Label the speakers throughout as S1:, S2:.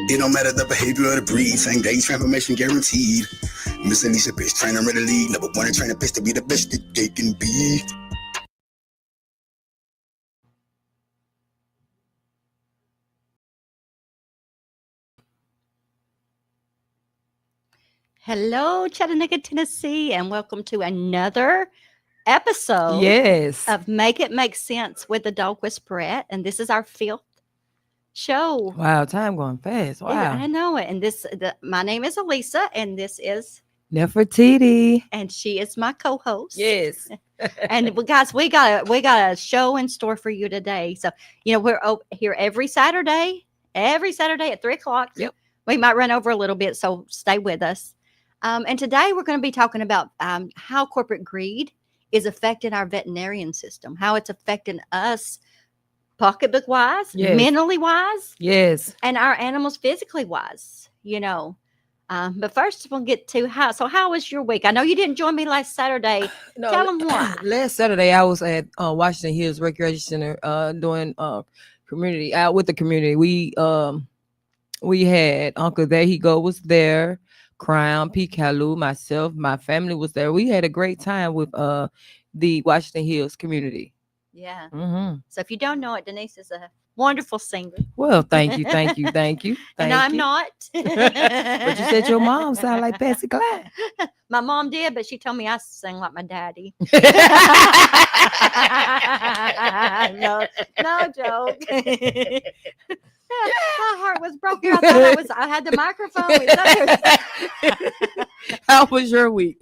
S1: It don't matter the behavior of the breed, same day transformation guaranteed. Miss Alisa, bitch, trying to run the league. Number one and trying to bitch to be the best that they can be.
S2: Hello, Chattanooga, Tennessee, and welcome to another episode
S3: Yes.
S2: of Make It Make Sense with the Dog Whisperette. And this is our 5th show.
S3: Wow, time going fast. Wow.
S2: I know it. And my name is Alisa, and this is
S3: Nefertiti.
S2: and she is my co-host.
S3: Yes.
S2: And guys, we got a show in store for you today. So we're here every Saturday at 3:00.
S3: Yep.
S2: We might run over a little bit, so stay with us. And today we're going to be talking about how corporate greed is affecting our veterinarian system, how it's affecting us pocketbook wise,
S3: Yes.
S2: mentally wise,
S3: Yes.
S2: and our animals physically wise. But first we'll get to how was your week? I know you didn't join me last Saturday.
S3: No,
S2: Tell them why.
S3: Last Saturday, I was at Washington Hills Recreation Center doing community out with the community. We had Uncle There He Go was there, Crown, P. Kalu, myself, my family was there. We had a great time with the Washington Hills community.
S2: Yeah.
S3: Mm-hmm.
S2: So if you don't know it, Denise is a wonderful singer.
S3: Well, thank you.
S2: And I'm not.
S3: But you said your mom sounded like Patsy Cline.
S2: My mom did, but she told me I sing like my daddy. No joke. My heart was broken. I thought I had the microphone.
S3: How was your week?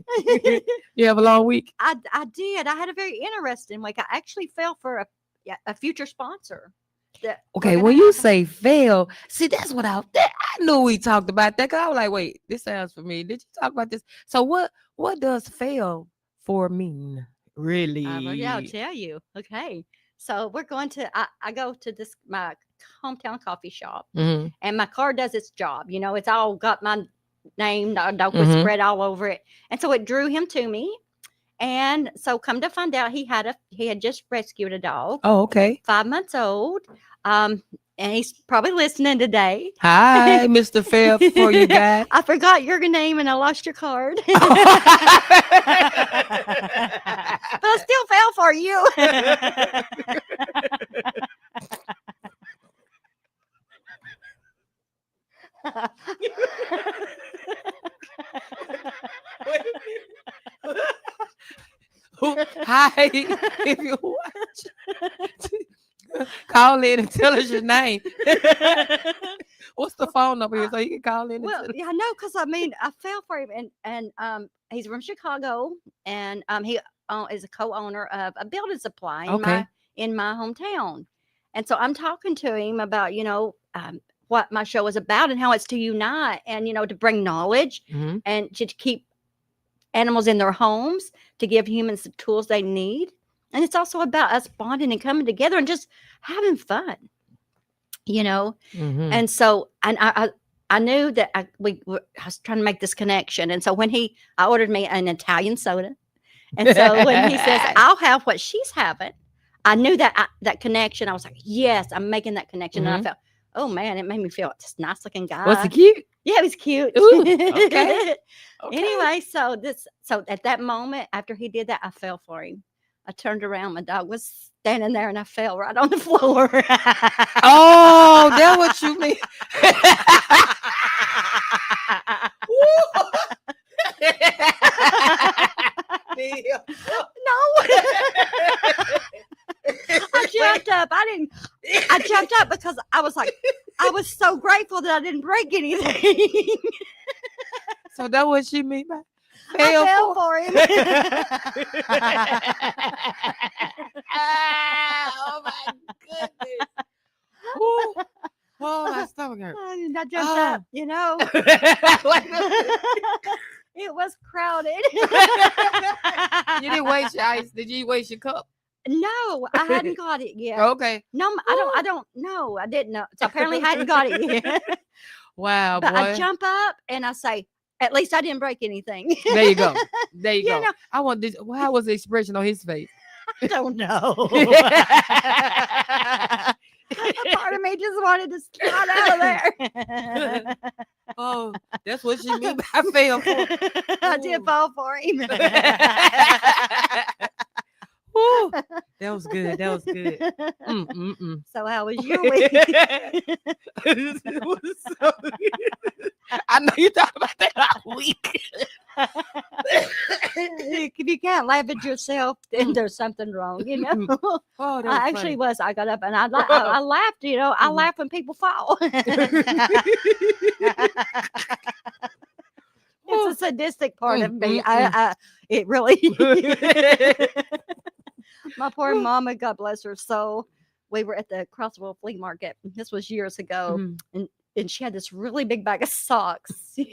S3: You have a long week?
S2: I did. I had a very interesting week. I actually fell for a future sponsor.
S3: Okay, when you say fail, see, that's what I knew we talked about that. Cause I was like, wait, this sounds familiar. Did you talk about this? So what does fail for mean? Really?
S2: Yeah, I'll tell you. Okay. So we're going to, I go to my hometown coffee shop,
S3: Mm-hmm.
S2: and my car does its job. It's all got my name, Dog
S3: Mm-hmm.
S2: Whisperette all over it. And so it drew him to me. And so come to find out he had just rescued a dog.
S3: Oh, okay.
S2: 5 months old. And he's probably listening today.
S3: Hi, Mr. Fail for you guys.
S2: I forgot your name and I lost your card. But I still fell for you.
S3: Hi, if you watch, call in and tell us your name. What's the phone number here so you can call in?
S2: Well, yeah, no, because I fell for him, and he's from Chicago, and he is a co-owner of a building supply in my hometown, and so I'm talking to him about what my show is about and how it's to unite and to bring knowledge
S3: Mm-hmm.
S2: and to keep animals in their homes, to give humans the tools they need, and it's also about us bonding and coming together and just having fun,
S3: Mm-hmm.
S2: And so, and I knew that I was trying to make this connection. And so I ordered me an Italian soda. And so when he says, I'll have what she's having, I knew that connection. I was like, yes, I'm making that connection.
S3: Mm-hmm.
S2: And I felt, oh man, it made me feel this nice looking guy.
S3: Was he cute?
S2: Yeah, he was cute.
S3: Ooh, okay.
S2: Anyway, so at that moment, after he did that, I fell for him. I turned around, my dog was standing there, and I fell right on the floor.
S3: Oh, that's what you mean.
S2: No. I jumped up. I jumped up because I was so grateful that I didn't break anything.
S3: So that's what she mean by
S2: I fell for him.
S3: Oh my goodness. Ooh. Oh, my stomach hurt.
S2: And I jumped up, It was crowded.
S3: You didn't waste your ice. Did you waste your cup?
S2: No, I hadn't got it yet.
S3: Okay.
S2: No, I don't know. I didn't know. So apparently I hadn't got it yet.
S3: Wow,
S2: But
S3: boy.
S2: I jump up and I say, at least I didn't break anything.
S3: There you go. There you
S2: You
S3: go.
S2: know-
S3: I want this. How was the expression on his face?
S2: I don't know. Part of me he just wanted to slide out of there.
S3: Oh, that's what she mean by fell for.
S2: I did fall for him.
S3: Ooh, that was good. That was good.
S2: So how was your week?
S3: It was so good. I know you talk about that all week.
S2: If you can't laugh at yourself, then there's something wrong, you know.
S3: Oh, that
S2: I actually was. I got up and I laughed. You know, I laugh when people fall. It's a sadistic part of me. It really. My poor mama, God bless her soul. We were at the Crossville flea market. This was years ago, and she had this really big bag of socks. And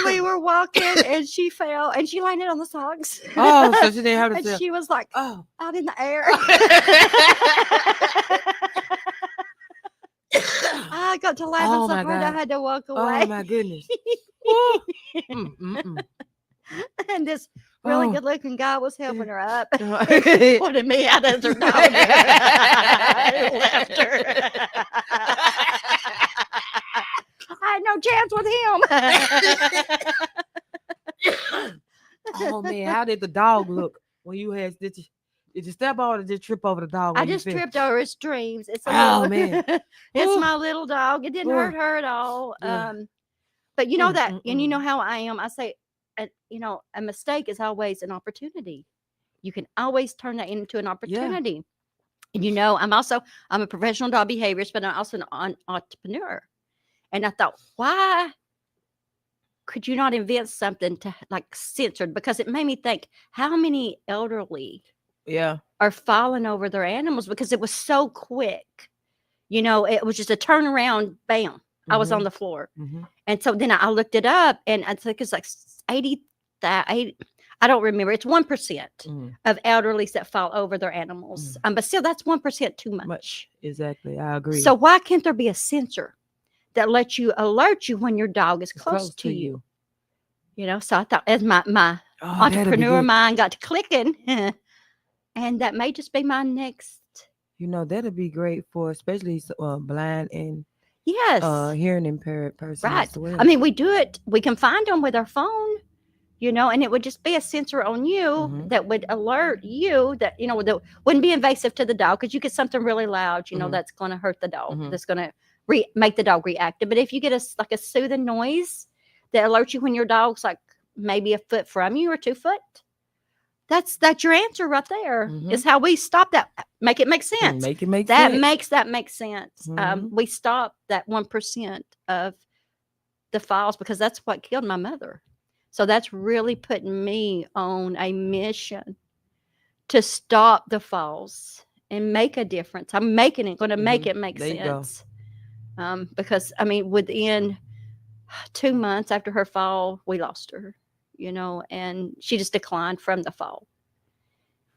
S2: we were walking, and she fell, and she landed on the socks.
S3: Oh, so she didn't have to.
S2: And she was like,
S3: oh,
S2: out in the air. I got to laughing so hard I had to walk away.
S3: Oh my goodness.
S2: And this really good looking guy was helping her up. He pointed me out as her dog. Left her. I had no chance with him.
S3: Oh man, how did the dog look when you had did you step on or just trip over the dog?
S2: I just tripped over his dreams. It's
S3: man.
S2: It's my little dog. It didn't hurt her at all.
S3: Yeah.
S2: But you know that, and you know how I am. I say, you know, a mistake is always an opportunity. You can always turn that into an opportunity. Yeah. And you know, I'm a professional dog behaviorist, but I'm also an entrepreneur. And I thought, why could you not invent something to like censored? Because it made me think, how many elderly are falling over their animals because it was so quick. You know, it was just a turnaround, bam. I was on the floor. And so then I looked it up, and I think it's like 80, I don't remember. It's 1% of elderlies that fall over their animals. But still, that's 1% too much.
S3: Exactly. I agree.
S2: So why can't there be a sensor that lets you alert you when your dog is close to you? You know, so I thought as my entrepreneur mind got to clicking, and that may just be my next.
S3: You know, that'd be great for especially blind and hearing impaired persons.
S2: Right.
S3: As well.
S2: I mean, we do it. We can find them with our phone, you know, and it would just be a sensor on you that would alert you that, you know, that wouldn't be invasive to the dog because you get something really loud, you know, that's going to hurt the dog. That's going to make the dog reactive. But if you get a soothing noise that alerts you when your dog's like maybe a foot from you or 2 foot, that's your answer right there. Is how we stop that. Make it make sense.
S3: Make it make
S2: sense. That makes sense. We stop that 1% of the falls because that's what killed my mother. So that's really putting me on a mission to stop the falls and make a difference. I'm going to make it make sense. Because I mean, within 2 months after her fall, we lost her, you know, and she just declined from the fall.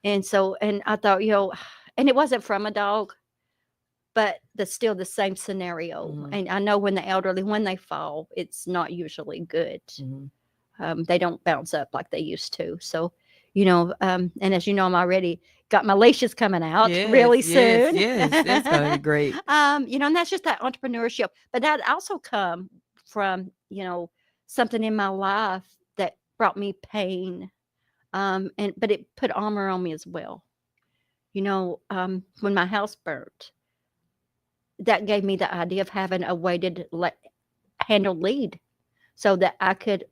S2: And so, and I thought, you know, and it wasn't from a dog, but that's still the same scenario. And I know when the elderly, when they fall, it's not usually good. They don't bounce up like they used to. So, you know, and as you know, I'm already got my leashes coming out really soon.
S3: Yes, that's going to be great.
S2: You know, and that's just that entrepreneurship. But that also come from, you know, something in my life that brought me pain. But it put armor on me as well. You know, when my house burnt, that gave me the idea of having a weighted handled lead so that I could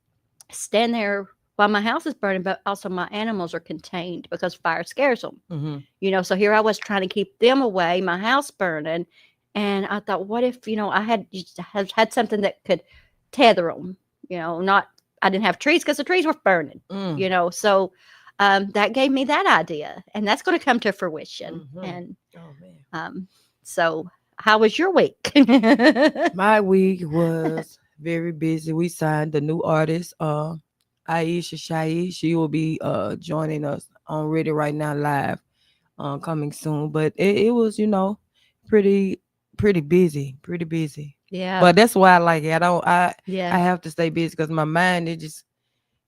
S2: stand there while my house is burning, but also my animals are contained because fire scares them. You know, so here I was trying to keep them away, my house burning. And I thought, what if, you know, I had something that could tether them, you know, I didn't have trees because the trees were burning, you know, so that gave me that idea, and that's going to come to fruition. And so how was your week?
S3: My week was very busy. We signed the new artist, Aisha Shai. She will be joining us on Ready Right Now Live coming soon. But it was, you know, pretty busy. Yeah. But that's why I like it. I have to stay busy because my mind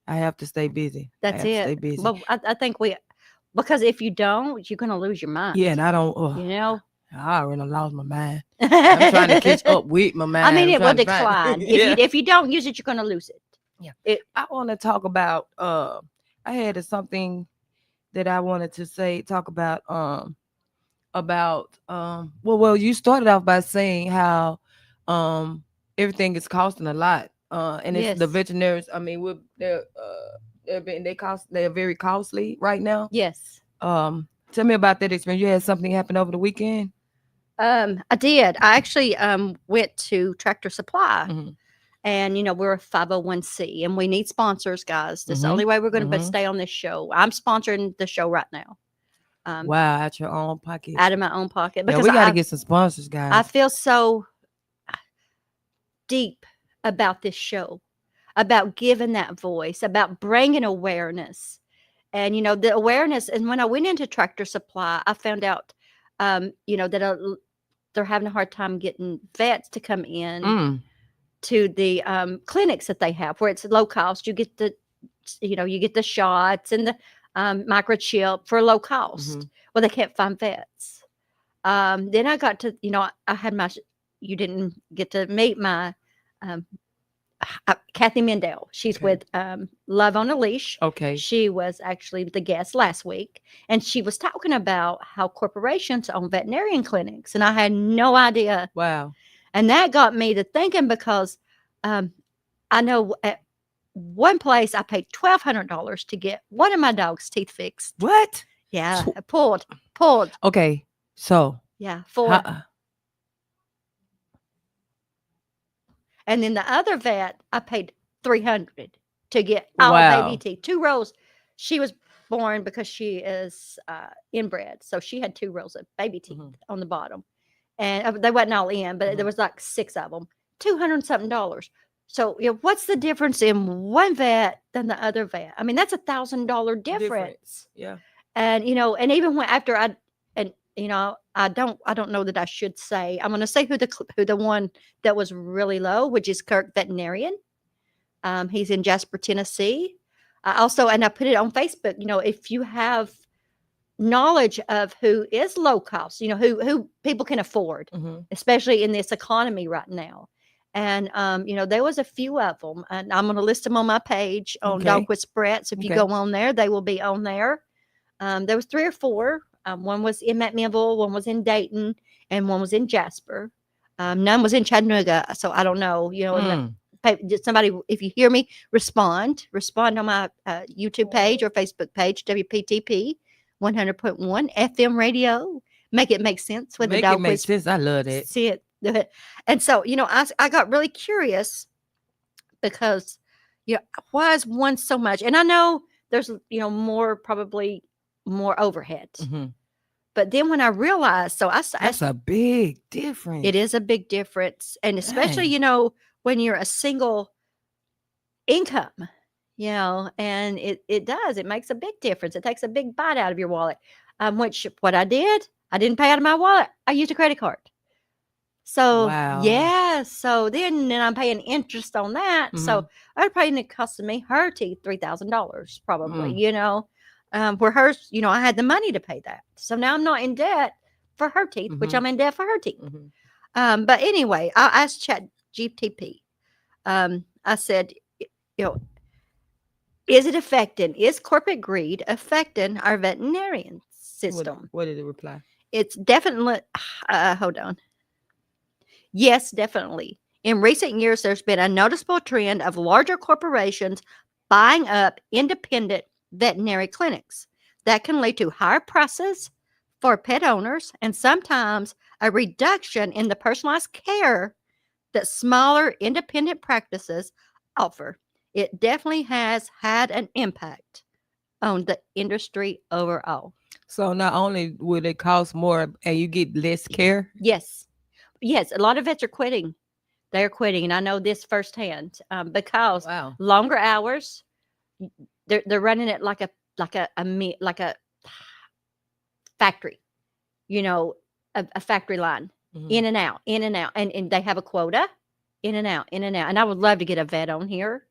S3: I have to stay busy.
S2: That's it.
S3: Stay busy.
S2: Well, I think because if you don't, you're gonna lose your mind.
S3: Yeah, and I don't.
S2: You know.
S3: I already lost my mind. I'm trying to catch up with my mind.
S2: I mean, it will
S3: I'm trying to
S2: decline.
S3: find-
S2: If you don't use it, you're gonna lose it.
S3: Yeah. I want to talk about. I had something that I wanted to talk about. Well, you started off by saying how everything is costing a lot. And it's the
S2: Yes.
S3: veterinarians. I mean, they're very costly right now.
S2: Yes.
S3: Tell me about that experience. You had something happen over the weekend?
S2: I did. I actually went to Tractor Supply.
S3: Mm-hmm.
S2: And we're a 501c and we need sponsors, guys. That's the
S3: Mhm.
S2: only way we're going to
S3: Mhm.
S2: stay on this show. I'm sponsoring the show right now.
S3: Wow, out your own pocket.
S2: Out of my own pocket.
S3: Yeah,
S2: Because
S3: we got to get some sponsors, guys.
S2: I feel so deep about this show, about giving that voice, about bringing awareness. And, the awareness. And when I went into Tractor Supply, I found out, that they're having a hard time getting vets to come in to the clinics that they have where it's low cost. You get the shots and the microchip for low cost.
S3: Mhm.
S2: Well, they can't find vets. Then I got to, I had you didn't get to meet my Kathy Mendel. She's
S3: Okay.
S2: with Love on a Leash.
S3: Okay.
S2: She was actually the guest last week, and she was talking about how corporations own veterinarian clinics, and I had no idea.
S3: Wow.
S2: And that got me to thinking because I know at one place I paid $1,200 to get one of my dog's teeth fixed.
S3: What?
S2: Yeah, pulled.
S3: Okay, so
S2: Yeah, 4. And then the other vet, I paid $300 to get all baby teeth, 2 rows. She was born because she is inbred, so she had 2 rows of baby teeth on the bottom, and they wasn't all in, but there was like 6 of them, $200 something. So what's the difference in one vet than the other vet? I mean, that's $1,000 difference.
S3: Yeah.
S2: And and even when after I don't know that I should say. I'm going to say who the one that was really low, which is Kirk Veterinarian. He's in Jasper, Tennessee. And I put it on Facebook. If you have knowledge of who is low cost, who people can afford, especially in this economy right now. And there was a few of them, and I'm going to list them on my page on Dog Whisperette. So if you go on there, they will be on there. There was 3 or 4. One was in McMinnville, one was in Dayton, and one was in Jasper. None was in Chattanooga, so I don't know. Somebody, if you hear me, respond on my YouTube page or Facebook page, WPTP 100.1 FM radio. Make it make sense with the dog.
S3: Make sense. I love it.
S2: See it. And so, I got really curious because, why is one so much? And I know there's, probably more overhead. But then when I realized,
S3: that's a big difference.
S2: It is a big difference. And especially, when you're a single income, and it makes a big difference. It takes a big bite out of your wallet. Which what I didn't pay out of my wallet. I used a credit card. So, yeah. So then I'm paying interest on that. So it probably costing me her teeth $3,000 probably, where hers, I had the money to pay that. So now I'm not in debt for her teeth, which I'm in debt for her teeth. But anyway, I asked ChatGPT. I said, is corporate greed affecting our veterinarian system?
S3: What did it reply?
S2: It's definitely, hold on. Yes, definitely. In recent years, there's been a noticeable trend of larger corporations buying up independent veterinary clinics. That can lead to higher prices for pet owners and sometimes a reduction in the personalized care that smaller independent practices offer. It definitely has had an impact on the industry overall.
S3: So not only will it cost more and you get less care?
S2: Yes, a lot of vets are quitting. They're quitting, and I know this firsthand because longer hours. They're running it like a factory, a factory line, in and out, and they have a quota, in and out, and I would love to get a vet on here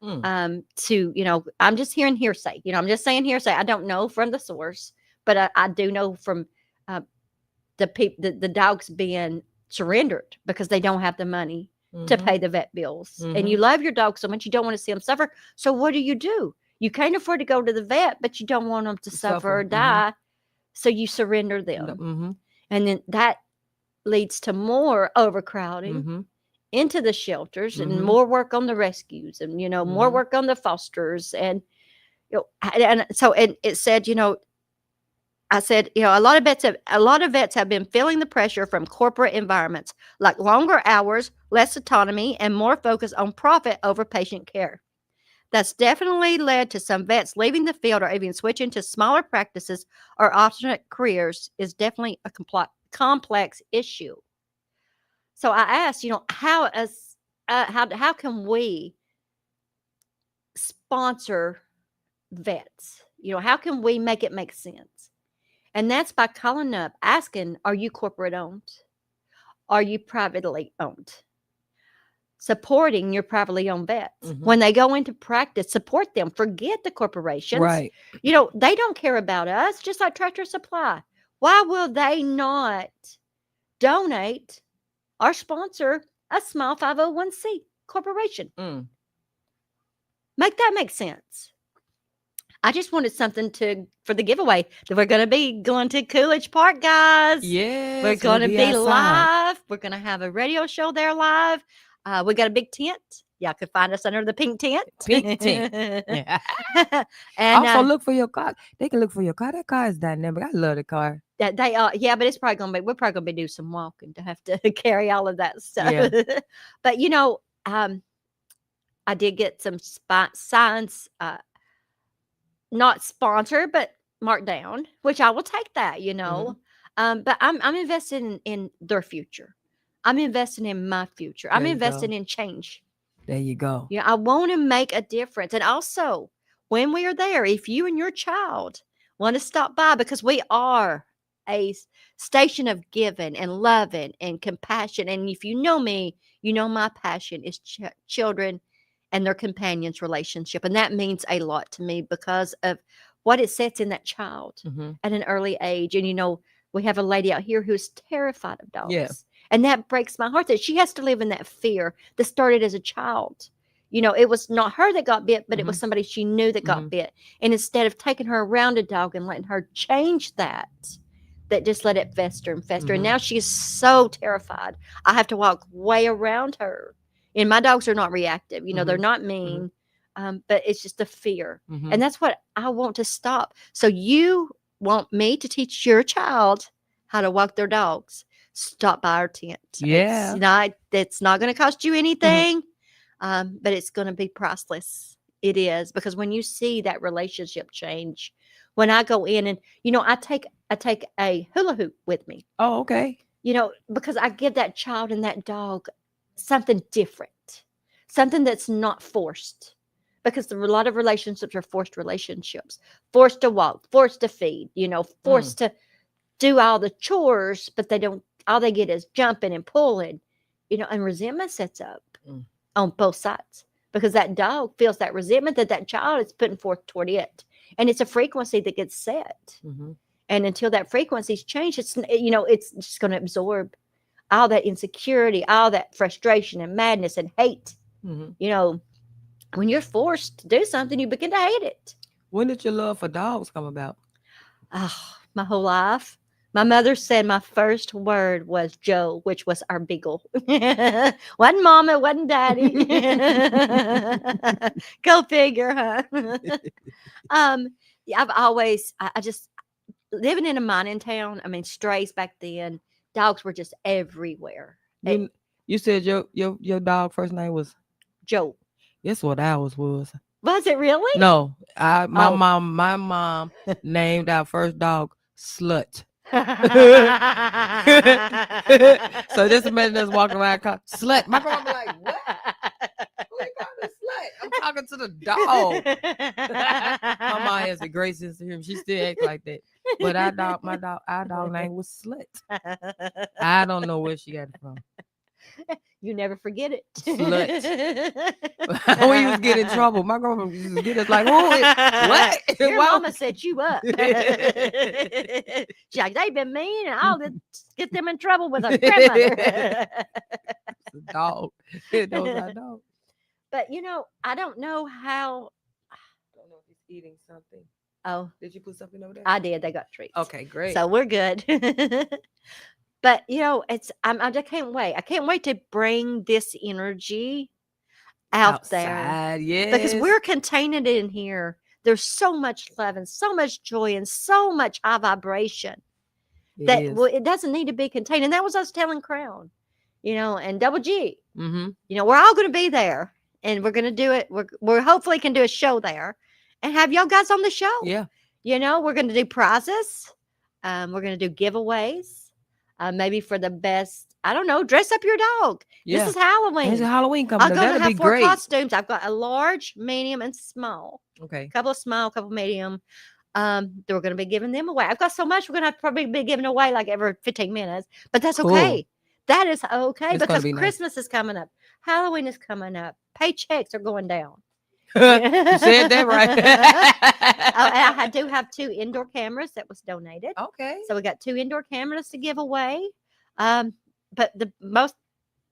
S2: To, I'm just hearing hearsay. I'm just saying hearsay. I don't know from the source, but I do know from the dogs being surrendered because they don't have the money to pay the vet bills. And you love your dog so much, you don't want to see them suffer. So what do? You can't afford to go to the vet, but you don't want them to suffer or die. So you surrender them. And then that leads to more overcrowding into the shelters and more work on the rescues and, more work on the fosters. And, and it said, I said, a lot of vets have been feeling the pressure from corporate environments, like longer hours, less autonomy, and more focus on profit over patient care. That's definitely led to some vets leaving the field or even switching to smaller practices or alternate careers is definitely a complex issue. So I asked, how can we sponsor vets? How can we make it make sense? And that's by calling up, asking, are you corporate owned? Are you privately owned? Supporting your privately owned vets. When they go into practice, support them. Forget the corporations.
S3: Right.
S2: They don't care about us, just like Tractor Supply. Why will they not donate or sponsor a small 501c corporation? Make that make sense. I just wanted something for the giveaway that we're going to be going to Coolidge Park, guys.
S3: Yes.
S2: We're going to be live. We're going to have a radio show there live. We got a big tent. Y'all could find us under the pink tent.
S3: Pink tent. Yeah.
S2: And
S3: also look for your car. They can look for your car. That car is dynamic. I love the car.
S2: That they are, yeah, but we're probably gonna be do some walking to have to carry all of that stuff.
S3: Yeah.
S2: But I did get some signs, not sponsored, but marked down, which I will take that, but I'm invested in their future. I'm investing in my future. I'm investing in change.
S3: There you go.
S2: Yeah, I want to make a difference. And also, when we are there, if you and your child want to stop by, because we are a station of giving and loving and compassion. And if you know me, you know my passion is children and their companions' relationship. And that means a lot to me because of what it sets in that child at an early age. And, we have a lady out here who's terrified of dogs. Yeah. And that breaks my heart that she has to live in that fear that started as a child. It was not her that got bit, but it was somebody she knew that got bit. And instead of taking her around a dog and letting her change that just let it fester and fester. And now she's so terrified. I have to walk way around her. And my dogs are not reactive. They're not mean, but it's just a fear. And that's what I want to stop. So you want me to teach your child how to walk their dogs. Stop by our tent.
S3: Yeah.
S2: It's not going to cost you anything, but it's going to be priceless. It is, because when you see that relationship change, when I go in and, I take a hula hoop with me.
S3: Oh, okay.
S2: Because I give that child and that dog something different, something that's not forced. Because a lot of relationships are forced relationships, forced to walk, forced to feed, forced to do all the chores, but all they get is jumping and pulling, and resentment sets up on both sides because that dog feels that resentment that child is putting forth toward it. And it's a frequency that gets set. And until that frequency's changed, it's just going to absorb all that insecurity, all that frustration and madness and hate, When you're forced to do something, you begin to hate it.
S3: When did your love for dogs come about?
S2: Oh, my whole life. My mother said my first word was Joe, which was our beagle. Wasn't mama, wasn't daddy. Go figure, huh? I've always, I just, living in a mining town, strays back then, dogs were just everywhere.
S3: You said your dog first name was?
S2: Joe.
S3: Guess what ours was?
S2: Was it really?
S3: No, my mom named our first dog Slut. So just imagine us walking around calling Slut. My grandma be like, what? Who they calling a slut? I'm talking to the dog. My mom has a great sense of humor. She still acts like that. But our dog name was Slut. I don't know where she got it from.
S2: You never forget it.
S3: Slut. We used to get in trouble. My grandma used to get us like, "Who is what?
S2: Your
S3: Why-
S2: mama set you up." She's like, they've been mean, and I'll get them in trouble with a grandmother.
S3: It's a dog. It knows our dog.
S2: But I don't know how.
S3: I don't know if he's eating something.
S2: Oh,
S3: Did you put something over there?
S2: I did. They got treats.
S3: Okay, great.
S2: So we're good. But I just can't wait. I can't wait to bring this energy out there.
S3: Outside, yes.
S2: Because we're contained in here. There's so much love and so much joy and so much high vibration that it doesn't need to be contained. And that was us telling Crown, and Double G.
S3: Mm-hmm.
S2: We're all going to be there, and we're going to do it. We're hopefully can do a show there and have y'all guys on the show.
S3: Yeah.
S2: We're going to do prizes. We're going to do giveaways. Maybe for the best, I don't know, dress up your dog.
S3: Yeah.
S2: This is Halloween.
S3: There's a Halloween coming.
S2: I'm going to
S3: That'll
S2: have
S3: be
S2: 4
S3: great.
S2: costumes. I've got a large, medium, and small.
S3: Okay.
S2: A couple of small, a couple medium. We're going to be giving them away. I've got so much we're going to have to probably be giving away like every 15 minutes. But that's okay. That is okay because Christmas is coming up. Halloween is coming up. Paychecks are going down.
S3: You said that right.
S2: I do have 2 indoor cameras that was donated.
S3: Okay.
S2: So we got 2 indoor cameras to give away. But the most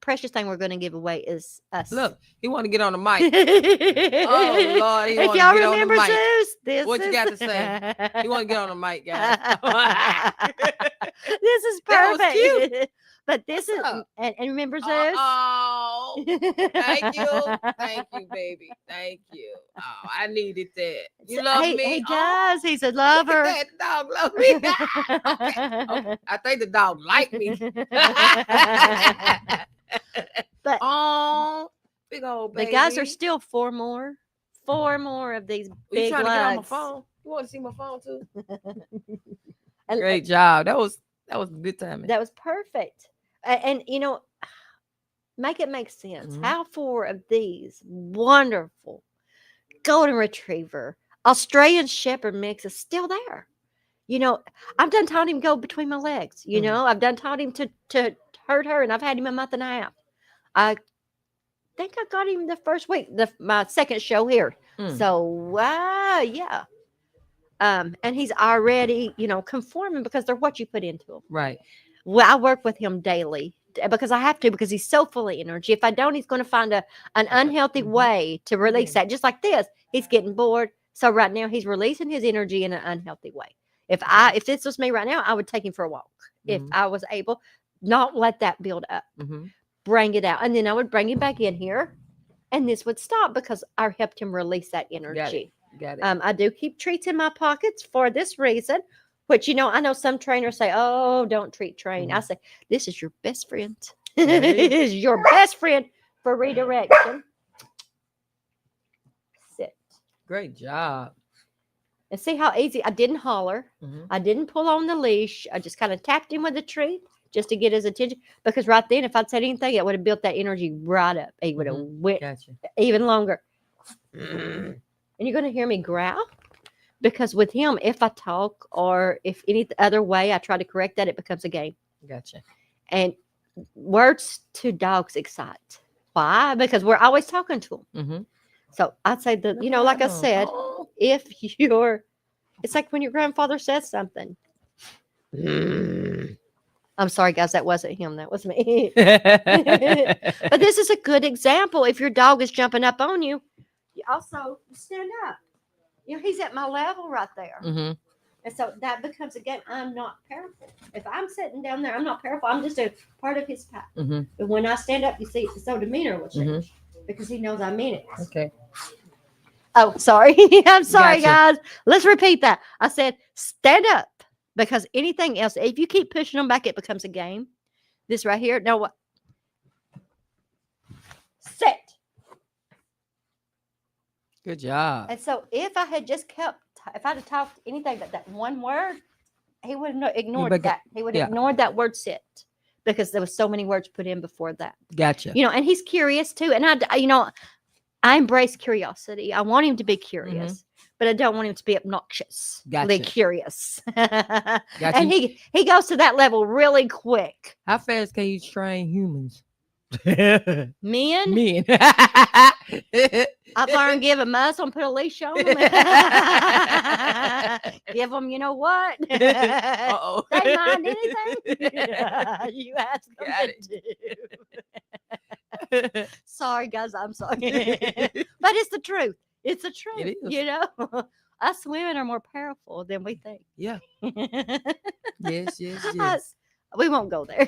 S2: precious thing we're going to give away is us.
S3: Look, he want to get on the mic.
S2: Oh
S3: Lord,
S2: if y'all remember Zeus,
S3: what you got to say? He want to get on the mic, guys.
S2: This is perfect.
S3: That was cute.
S2: But this is and remember Zeus.
S3: Oh, thank you, baby. Thank you. Oh, I needed that. You love me.
S2: He does. He's a lover.
S3: That dog loves me. Okay. I think the dog like me.
S2: But
S3: big old baby.
S2: the guys are still 4 more of these big
S3: you trying
S2: lugs.
S3: to get on my phone? You want to see my phone too? Great job. That was a good timing.
S2: That was perfect. And make it make sense.
S3: Mm-hmm.
S2: How 4 of these wonderful golden retriever, Australian shepherd mix is still there. I've done taught him go between my legs. I've done taught him to hurt her, and I've had him a month and a half. I think I got him the first week, my second show here. So yeah. And he's already, conforming because they're what you put into him.
S3: Right.
S2: Well, I work with him daily because I have to, because he's so full of energy. If I don't, he's going to find an unhealthy way to release that. Just like this, he's getting bored. So right now he's releasing his energy in an unhealthy way. If this was me right now, I would take him for a walk. If I was able, not let that build up, bring it out. And then I would bring him back in here and this would stop because I helped him release that energy.
S3: Got it.
S2: I do keep treats in my pockets for this reason, which, I know some trainers say, oh, don't train. I say, this is your best friend. It is your best friend for redirection. Sit.
S3: Great job.
S2: And see how easy. I didn't holler. I didn't pull on the leash. I just kind of tapped him with a treat just to get his attention. Because right then, if I'd said anything, it would have built that energy right up. It would have went even longer. And you're going to hear me growl. Because with him, if I talk or if any other way I try to correct that, it becomes a game.
S3: Gotcha.
S2: And words to dogs excite. Why? Because we're always talking to them. So I'd say that, like I said, if it's like when your grandfather says something. I'm sorry, guys, that wasn't him. That was me. But this is a good example. If your dog is jumping up on you, you also stand up. He's at my level right there. And so that becomes a game. I'm not powerful. If I'm sitting down there, I'm not powerful. I'm just a part of his pack. But when I stand up, you see, so demeanor will change because he knows I mean it.
S3: Okay.
S2: Oh, sorry. I'm sorry, guys. Let's repeat that. I said, stand up because anything else, if you keep pushing them back, it becomes a game. This right here. No, what? Sit.
S3: Good job.
S2: And so if I had just if I'd have talked anything but that one word, he would have ignored that. He would have ignored that word sit because there was so many words put in before that.
S3: Gotcha.
S2: And he's curious too. And I embrace curiosity. I want him to be curious, but I don't want him to be obnoxious.
S3: Gotcha.
S2: Curious.
S3: Gotcha.
S2: And he goes to that level really quick.
S3: How fast can you train humans?
S2: Men,
S3: Men.
S2: I've learned give a muzzle and put a leash on them. Give them, you know what?
S3: Uh-oh.
S2: They mind anything you ask them
S3: Got
S2: to do. Sorry, guys, I'm sorry. But it's the truth. It's the truth.
S3: It is.
S2: You know, us women are more powerful than we think.
S3: Yeah. Yes.
S2: We won't go there.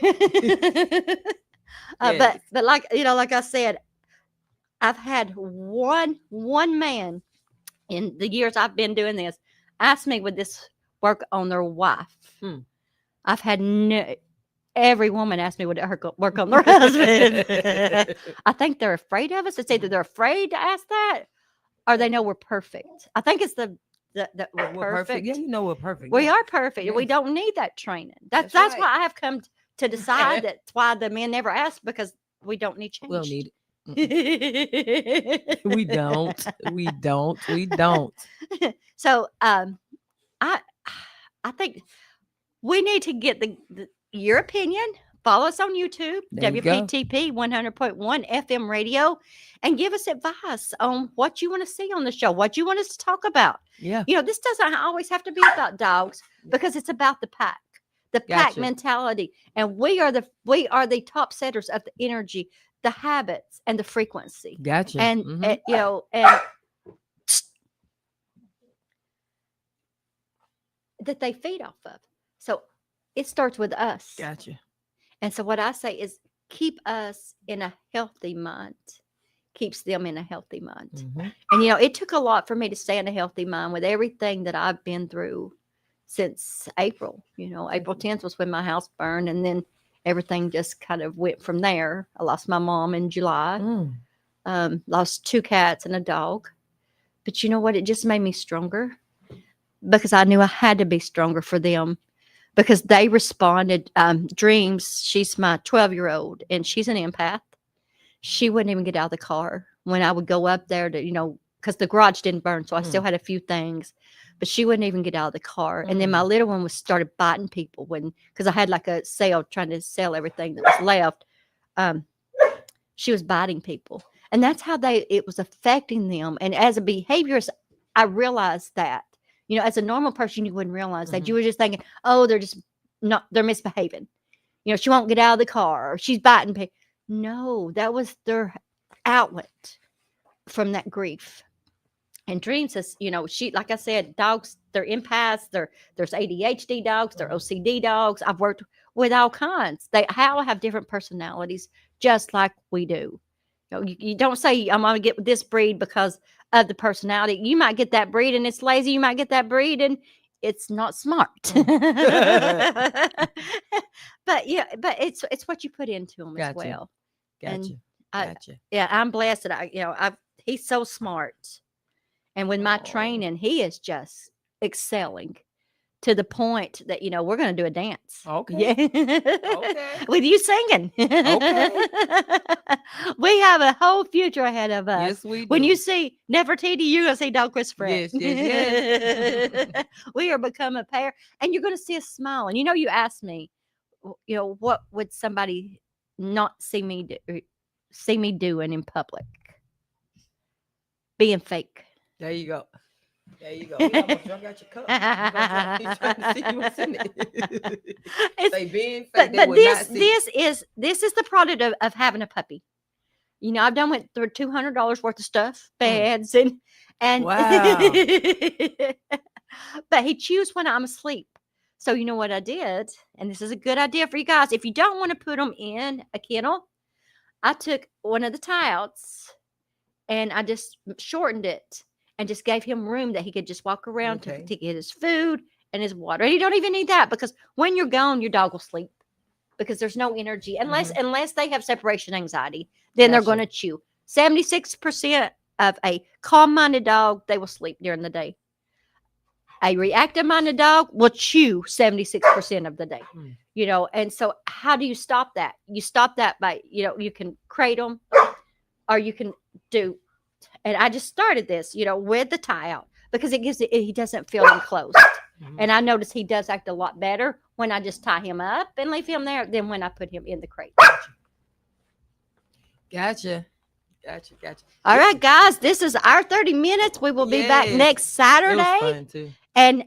S3: Yes.
S2: But like like I said, I've had one man in the years I've been doing this ask me would this work on their wife. I've had every woman ask me would it work on their husband. I think they're afraid of us. It's either they're afraid to ask that or they know we're perfect. I think it's the we're perfect.
S3: Yeah, you know we're perfect.
S2: We
S3: Yeah.
S2: are perfect.
S3: Yes.
S2: We don't need that training. That's
S3: right.
S2: why I have come to decide that's why the men never ask, because we don't need change.
S3: We don't need it. We don't.
S2: So I think we need to get your opinion. Follow us on YouTube,
S3: There you go.
S2: WPTP 100.1 FM radio, and give us advice on what you want to see on the show, what you want us to talk about.
S3: Yeah.
S2: This doesn't always have to be about dogs, because it's about the pack
S3: Gotcha.
S2: mentality, and we are the top setters of the energy, the habits, and the frequency.
S3: Gotcha.
S2: And
S3: Mhm.
S2: and that they feed off of. So it starts with us.
S3: Gotcha.
S2: And so what I say is keep us in a healthy mind, keeps them in a healthy mind.
S3: Mhm.
S2: And it took a lot for me to stay in a healthy mind with everything that I've been through since April. April 10th was when my house burned, and then everything just kind of went from there. I lost my mom in July, lost 2 cats and a dog. But you know what? It just made me stronger, because I knew I had to be stronger for them, because they responded. Dreams, she's my 12-year-old, and she's an empath. She wouldn't even get out of the car when I would go up there to, because the garage didn't burn. So I still had a few things, but she wouldn't even get out of the car. And then my little one started biting people because I had like a sale trying to sell everything that was left. She was biting people, and that's how it was affecting them. And as a behaviorist, I realized that, as a normal person, you wouldn't realize that. You were just thinking, oh, they're misbehaving. She won't get out of the car, or she's biting people. No, that was their outlet from that grief. And Dreams is, she, like I said, dogs, they're empaths. There's ADHD dogs, they're OCD dogs. I've worked with all kinds. They all have different personalities, just like we do. You don't say, I'm going to get with this breed because of the personality. You might get that breed and it's lazy. You might get that breed and it's not smart. But it's what you put into them as well.
S3: Gotcha.
S2: I'm blessed that he's so smart. And with my training, he is just excelling to the point that, we're going to do a dance.
S3: Okay.
S2: Yeah.
S3: Okay.
S2: With you singing.
S3: Okay.
S2: We have a whole future ahead of us.
S3: Yes, we do.
S2: When you see Nefertiti, you're going to see Dog Whisperette.
S3: Yes.
S2: We are become a pair, and you're going to see us smile. And you asked me, what would somebody not see me doing in public? Being fake.
S3: There you go. We almost drunk out your cup. He's trying to see what's in it. Say being fake.
S2: But this is the product of having a puppy. I've done went through $200 worth of stuff, beds and
S3: wow.
S2: But he chews when I'm asleep. So you know what I did, and this is a good idea for you guys. If you don't want to put them in a kennel, I took one of the tie-outs and I just shortened it and just gave him room that he could just walk around to get his food and his water. And you don't even need that, because when you're gone, your dog will sleep, because there's no energy unless they have separation anxiety. Then they're going to chew. 76% of a calm-minded dog, they will sleep during the day. A reactive-minded dog will chew 76% of the day. And so how do you stop that? You stop that by, you can crate them, or you can do, and I just started this, with the tie out, because he doesn't feel enclosed. And I notice he does act a lot better when I just tie him up and leave him there than when I put him in the crate.
S3: Gotcha.
S2: All right, guys, this is our 30 minutes. We will be back
S3: Yes.
S2: next
S3: It was
S2: Saturday.
S3: fun too.
S2: And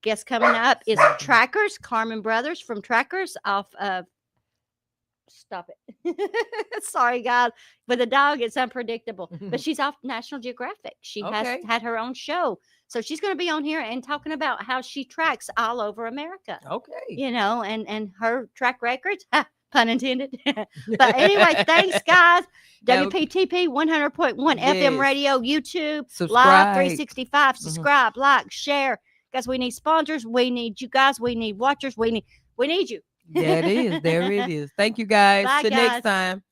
S2: guess coming up is Trackers, Carmen Brothers from Trackers off of. Stop it. Sorry, guys. With a dog, it's unpredictable. But she's off National Geographic. She has had her own show. So she's going to be on here and talking about how she tracks all over America.
S3: Okay.
S2: You know, and her track records. Pun intended. But anyway, thanks, guys. WPTP 100.1 FM radio, YouTube, Live 365. Subscribe, like, share. Guys, we need sponsors. We need you guys. We need watchers. We need you.
S3: There it is. There it is. Thank you, guys.
S2: Bye,
S3: Till
S2: guys.
S3: next time.